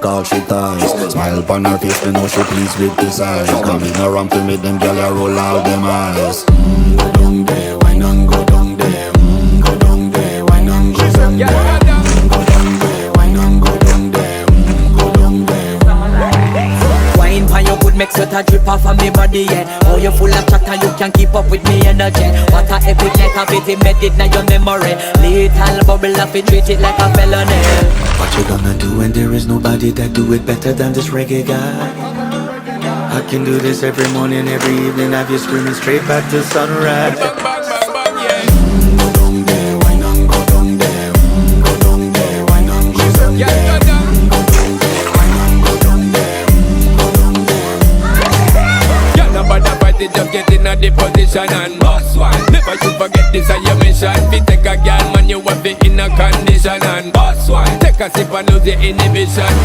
All she ties, smile upon her face, me know she pleased with this eyes. Coming around to make them gyal a roll out them eyes. Go down there, wine and go down there. Go down there, wine and go down there. Go down there, wine and go down there. Go down there. Wine for your good make sweat a drip off of me body, yeah. Oh, you full of chatter, you can keep up with me energy. What a epic like a bit embedded in your memory. Little bubble up, it treat it like a felony. What you gonna do when there is nobody that do it better than this reggae guy? I can do this every morning, every evening, have you screaming straight back to sunrise. Go down there, wine and go down there. Go down there, wine and go down there. Go down there, wine and go down there. Go down there. Yeah, nobody fight it, just get in a the position and boss one. Never you forget this is your mission. Fi take a girl, man, you have it in a condition and boss one. Take a sip and lose your inhibition.